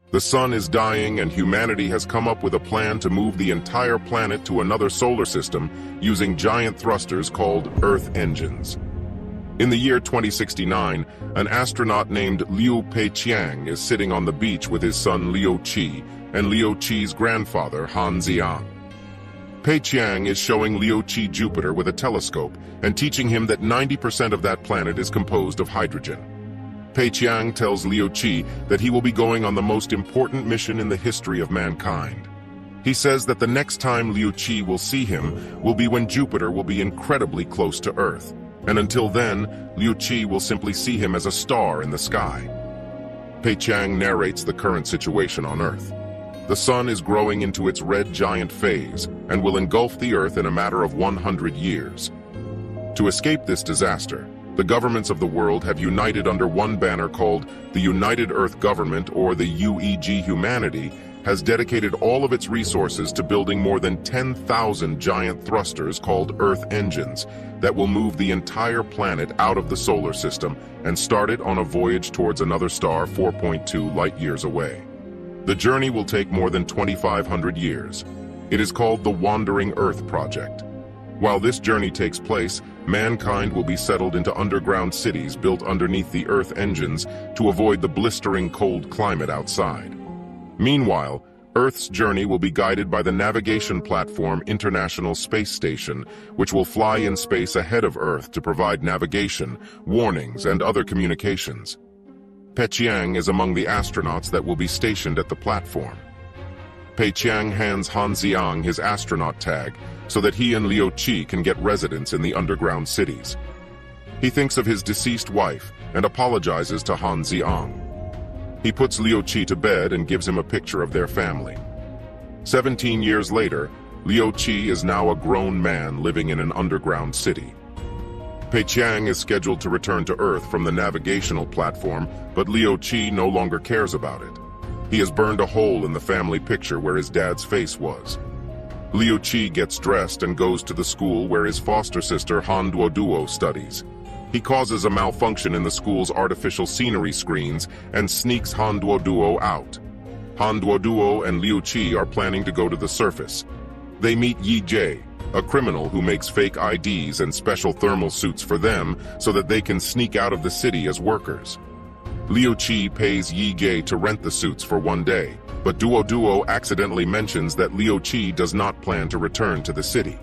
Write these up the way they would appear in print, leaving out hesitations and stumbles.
The sun is dying and humanity has come up with a plan to move the entire planet to another solar system using giant thrusters called Earth engines. In the year 2069, an astronaut named Liu Peiqiang is sitting on the beach with his son Liu Qi and Liu Qi's grandfather Han Xiang. Peiqiang is showing Liu Qi Jupiter with a telescope and teaching him that 90% of that planet is composed of hydrogen. Peiqiang tells Liu Qi that he will be going on the most important mission in the history of mankind. He says that the next time Liu Qi will see him will be when Jupiter will be incredibly close to Earth, and until then, Liu Qi will simply see him as a star in the sky. Peiqiang narrates the current situation on Earth. The sun is growing into its red giant phase and will engulf the Earth in a matter of 100 years. To escape this disaster, the governments of the world have united under one banner called the United Earth Government, or the UEG. Humanity has dedicated all of its resources to building more than 10,000 giant thrusters called Earth engines that will move the entire planet out of the solar system and start it on a voyage towards another star 4.2 light years away. The journey will take more than 2,500 years. It is called the Wandering Earth Project. While this journey takes place, mankind will be settled into underground cities built underneath the Earth engines to avoid the blistering cold climate outside. Meanwhile, Earth's journey will be guided by the navigation platform International Space Station, which will fly in space ahead of Earth to provide navigation, warnings, and other communications. Peiqiang is among the astronauts that will be stationed at the platform. Peiqiang hands Han Xiang his astronaut tag so that he and Liu Qi can get residence in the underground cities. He thinks of his deceased wife and apologizes to Han Xiang. He puts Liu Qi to bed and gives him a picture of their family. 17 years later, Liu Qi is now a grown man living in an underground city. Peiqiang is scheduled to return to Earth from the navigational platform, but Liu Qi no longer cares about it. He has burned a hole in the family picture where his dad's face was. Liu Qi gets dressed and goes to the school where his foster sister Han Duoduo studies. He causes a malfunction in the school's artificial scenery screens and sneaks Han Duoduo out. Han Duoduo and Liu Qi are planning to go to the surface. They meet Yi Jie, a criminal who makes fake IDs and special thermal suits for them so that they can sneak out of the city as workers. Liu Qi pays Yi Jie to rent the suits for one day, but Duoduo accidentally mentions that Liu Qi does not plan to return to the city.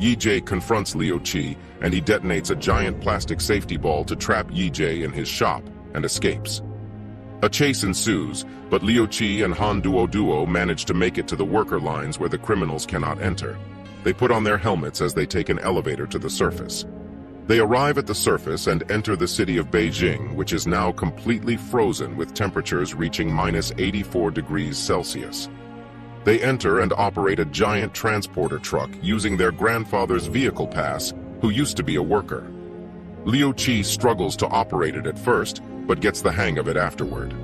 Yi Jie confronts Liu Qi, and he detonates a giant plastic safety ball to trap Yi Jie in his shop and escapes. A chase ensues, but Liu Qi and Han Duoduo manage to make it to the worker lines where the criminals cannot enter. They put on their helmets as they take an elevator to the surface. They arrive at the surface and enter the city of Beijing, which is now completely frozen with temperatures reaching -84 degrees Celsius. They enter and operate a giant transporter truck using their grandfather's vehicle pass, who used to be a worker. Liu Qi struggles to operate it at first, but gets the hang of it afterward.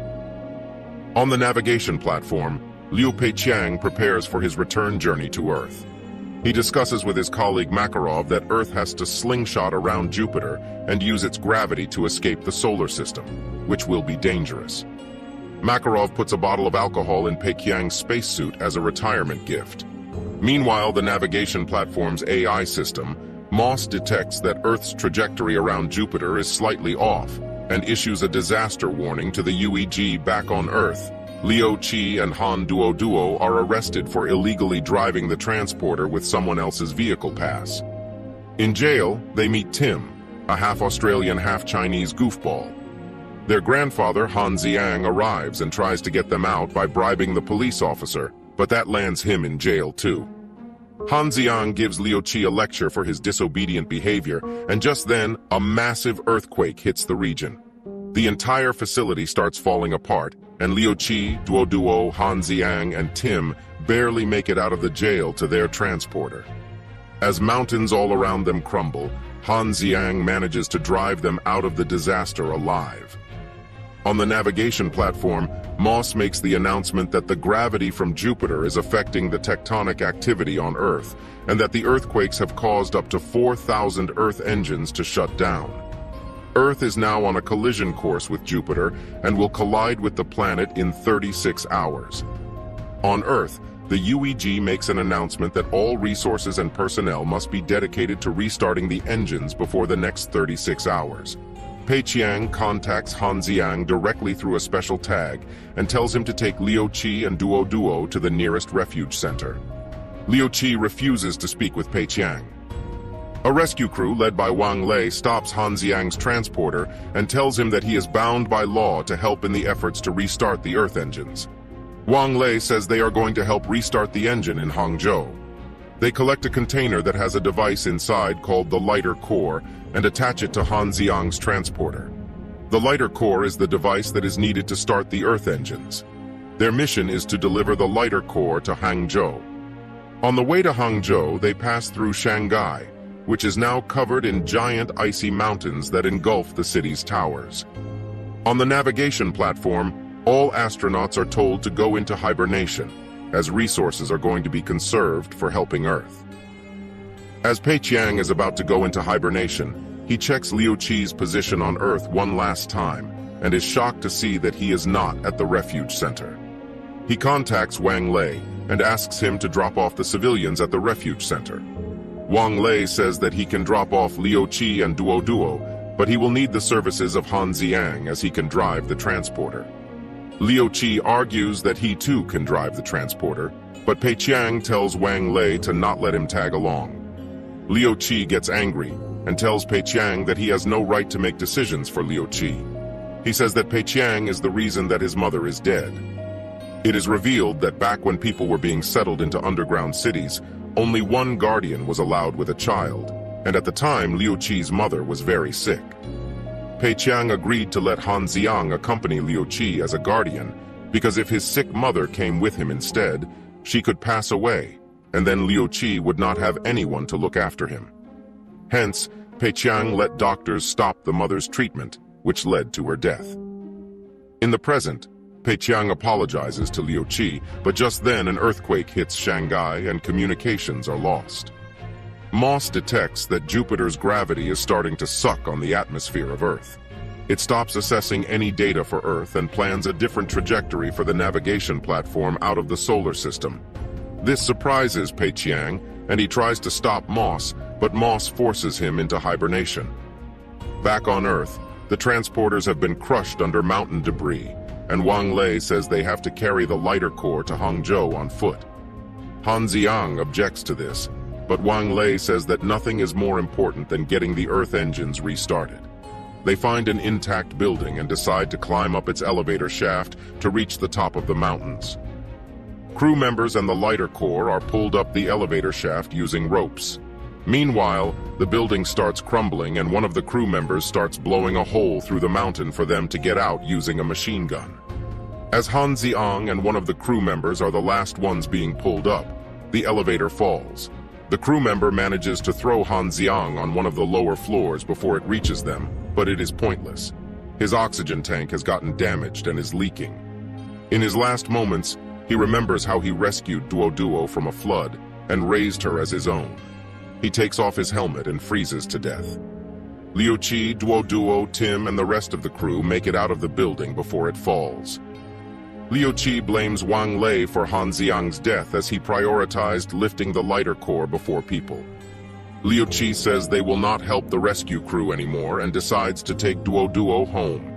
On the navigation platform, Liu Peiqiang prepares for his return journey to Earth. He discusses with his colleague Makarov that Earth has to slingshot around Jupiter and use its gravity to escape the solar system, which will be dangerous. Makarov puts a bottle of alcohol in Peiqiang's spacesuit as a retirement gift. Meanwhile, the navigation platform's AI system, MOS, detects that Earth's trajectory around Jupiter is slightly off and issues a disaster warning to the UEG back on Earth. Liu Qi and Han Duoduo are arrested for illegally driving the transporter with someone else's vehicle pass. In jail, they meet Tim, a half-Australian, half-Chinese goofball. Their grandfather, Han Xiang, arrives and tries to get them out by bribing the police officer, but that lands him in jail too. Han Xiang gives Liu Qi a lecture for his disobedient behavior, and just then, a massive earthquake hits the region. The entire facility starts falling apart, and Liu Qi, Duoduo, Han Xiang, and Tim barely make it out of the jail to their transporter. As mountains all around them crumble, Han Xiang manages to drive them out of the disaster alive. On the navigation platform, MOS makes the announcement that the gravity from Jupiter is affecting the tectonic activity on Earth, and that the earthquakes have caused up to 4,000 Earth engines to shut down. Earth is now on a collision course with Jupiter and will collide with the planet in 36 hours. On Earth, the UEG makes an announcement that all resources and personnel must be dedicated to restarting the engines before the next 36 hours. Pei Qiang contacts Han Xiang directly through a special tag and tells him to take Liu Qi and Duo Duo to the nearest refuge center. Liu Qi refuses to speak with Pei Qiang. A rescue crew led by Wang Lei stops Han Xiang's transporter and tells him that he is bound by law to help in the efforts to restart the Earth engines. Wang Lei says they are going to help restart the engine in Hangzhou. They collect a container that has a device inside called the lighter core and attach it to Han Xiang's transporter. The lighter core is the device that is needed to start the Earth engines. Their mission is to deliver the lighter core to Hangzhou. On the way to Hangzhou, they pass through Shanghai, which is now covered in giant icy mountains that engulf the city's towers. On the navigation platform, all astronauts are told to go into hibernation, as resources are going to be conserved for helping Earth. As Pei Qiang is about to go into hibernation, he checks Liu Qi's position on Earth one last time and is shocked to see that he is not at the refuge center. He contacts Wang Lei and asks him to drop off the civilians at the refuge center. Wang Lei says that he can drop off Liu Qi and Duo Duo, but he will need the services of Han Xiang as he can drive the transporter. Liu Qi argues that he too can drive the transporter, but Pei Qiang tells Wang Lei to not let him tag along. Liu Qi gets angry and tells Pei Qiang that he has no right to make decisions for Liu Qi. He says that Pei Qiang is the reason that his mother is dead. It is revealed that back when people were being settled into underground cities, only one guardian was allowed with a child, and at the time Liu Qi's mother was very sick. Pei Qiang agreed to let Han Xiang accompany Liu Qi as a guardian, because if his sick mother came with him instead, she could pass away, and then Liu Qi would not have anyone to look after him. Hence, Pei Qiang let doctors stop the mother's treatment, which led to her death. In the present, Pei Qiang apologizes to Liu Qi, but just then an earthquake hits Shanghai and communications are lost. MOS detects that Jupiter's gravity is starting to suck on the atmosphere of Earth. It stops assessing any data for Earth and plans a different trajectory for the navigation platform out of the solar system. This surprises Pei Qiang, and he tries to stop MOS, but MOS forces him into hibernation. Back on Earth, the transporters have been crushed under mountain debris, and Wang Lei says they have to carry the lighter core to Hangzhou on foot. Han Xiang objects to this, but Wang Lei says that nothing is more important than getting the Earth engines restarted. They find an intact building and decide to climb up its elevator shaft to reach the top of the mountains. Crew members and the lighter core are pulled up the elevator shaft using ropes. Meanwhile, the building starts crumbling and one of the crew members starts blowing a hole through the mountain for them to get out using a machine gun. As Han Xiang and one of the crew members are the last ones being pulled up, the elevator falls. The crew member manages to throw Han Xiang on one of the lower floors before it reaches them, but it is pointless. His oxygen tank has gotten damaged and is leaking. In his last moments, he remembers how he rescued Duo Duo from a flood and raised her as his own. He takes off his helmet and freezes to death. Liu Qi, Duo Duo, Tim, and the rest of the crew make it out of the building before it falls. Liu Qi blames Wang Lei for Han Xiang's death as he prioritized lifting the lighter core before people. Liu Qi says they will not help the rescue crew anymore and decides to take Duo Duo home.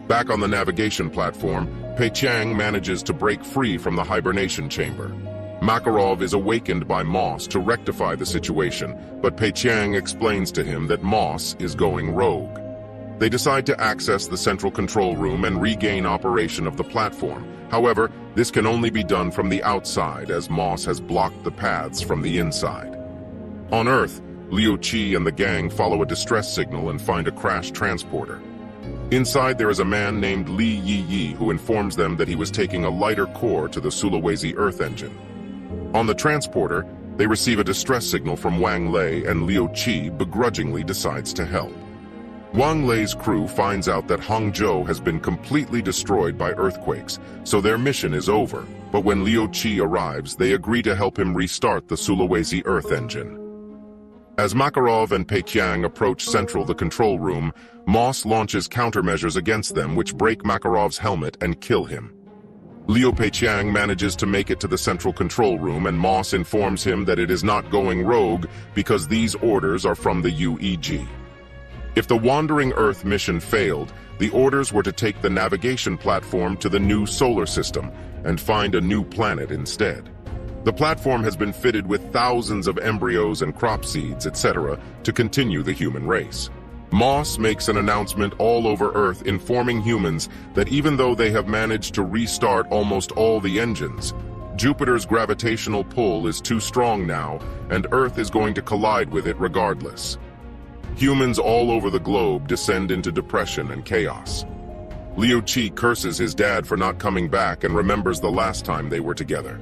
Back on the navigation platform, Pei Qiang manages to break free from the hibernation chamber. Makarov is awakened by MOS to rectify the situation, but Pei Qiang explains to him that MOS is going rogue. They decide to access the central control room and regain operation of the platform. However, this can only be done from the outside as MOS has blocked the paths from the inside. On Earth, Liu Qi and the gang follow a distress signal and find a crashed transporter. Inside there is a man named Li Yiyi who informs them that he was taking a lighter core to the Sulawesi Earth engine. On the transporter, they receive a distress signal from Wang Lei and Liu Qi begrudgingly decides to help. Wang Lei's crew finds out that Hangzhou has been completely destroyed by earthquakes, so their mission is over. But when Liu Qi arrives, they agree to help him restart the Sulawesi Earth engine. As Makarov and Pei Qiang approach the control room, Moss launches countermeasures against them which break Makarov's helmet and kill him. Liu Peiqiang manages to make it to the central control room, and Moss informs him that it is not going rogue because these orders are from the UEG. If the Wandering Earth mission failed, the orders were to take the navigation platform to the new solar system and find a new planet instead. The platform has been fitted with thousands of embryos and crop seeds, etc., to continue the human race. Moss makes an announcement all over Earth informing humans that even though they have managed to restart almost all the engines, Jupiter's gravitational pull is too strong now, and Earth is going to collide with it regardless. Humans all over the globe descend into depression and chaos. Liu Qi curses his dad for not coming back and remembers the last time they were together.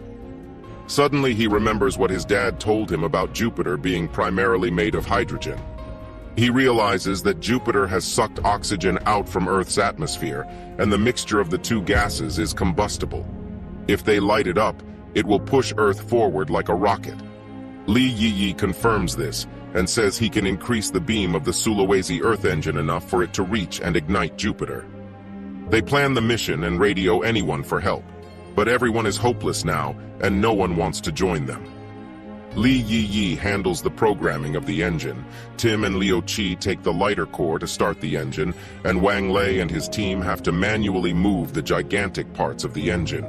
Suddenly he remembers what his dad told him about Jupiter being primarily made of hydrogen. He realizes that Jupiter has sucked oxygen out from Earth's atmosphere, and the mixture of the two gases is combustible. If they light it up, it will push Earth forward like a rocket. Li Yiyi confirms this and says he can increase the beam of the Sulawesi Earth engine enough for it to reach and ignite Jupiter. They plan the mission and radio anyone for help, but everyone is hopeless now and no one wants to join them. Li Yiyi handles the programming of the engine, Tim and Liu Qi take the lighter core to start the engine, and Wang Lei and his team have to manually move the gigantic parts of the engine.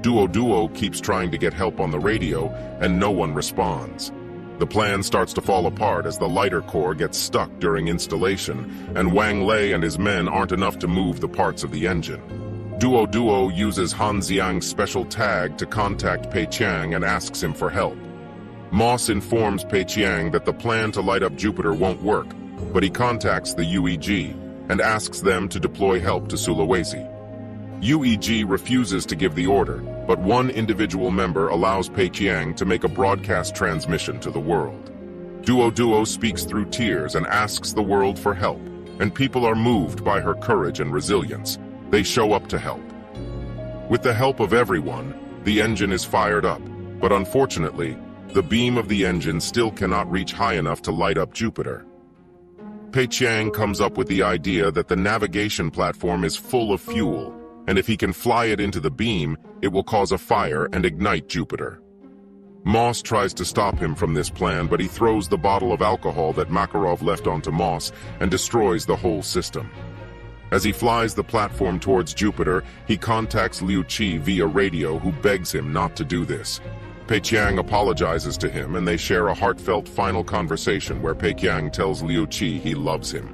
Duo keeps trying to get help on the radio, and no one responds. The plan starts to fall apart as the lighter core gets stuck during installation, and Wang Lei and his men aren't enough to move the parts of the engine. Duo uses Han Xiang's special tag to contact Pei Qiang and asks him for help. Moss informs Pei Qiang that the plan to light up Jupiter won't work, but he contacts the UEG and asks them to deploy help to Sulawesi. UEG refuses to give the order, but one individual member allows Pei Qiang to make a broadcast transmission to the world. Duo speaks through tears and asks the world for help, and people are moved by her courage and resilience. They show up to help. With the help of everyone, the engine is fired up, but unfortunately, the beam of the engine still cannot reach high enough to light up Jupiter. Pei Qiang comes up with the idea that the navigation platform is full of fuel, and if he can fly it into the beam, it will cause a fire and ignite Jupiter. Moss tries to stop him from this plan, but he throws the bottle of alcohol that Makarov left onto Moss and destroys the whole system. As he flies the platform towards Jupiter, he contacts Liu Qi via radio, who begs him not to do this. Pei Qiang apologizes to him, and they share a heartfelt final conversation where Pei Qiang tells Liu Qi he loves him.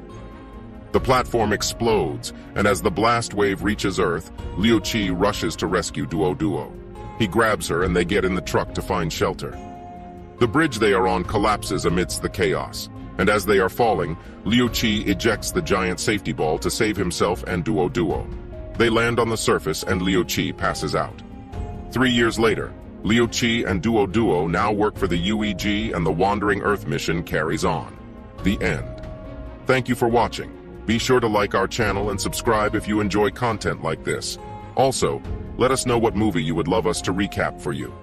The platform explodes, and as the blast wave reaches Earth, Liu Qi rushes to rescue Duo. He grabs her and they get in the truck to find shelter. The bridge they are on collapses amidst the chaos, and as they are falling, Liu Qi ejects the giant safety ball to save himself and Duo. They land on the surface and Liu Qi passes out. 3 years later, Liu Qi and Duo now work for the UEG, and the Wandering Earth mission carries on. The end. Thank you for watching. Be sure to like our channel and subscribe if you enjoy content like this. Also, let us know what movie you would love us to recap for you.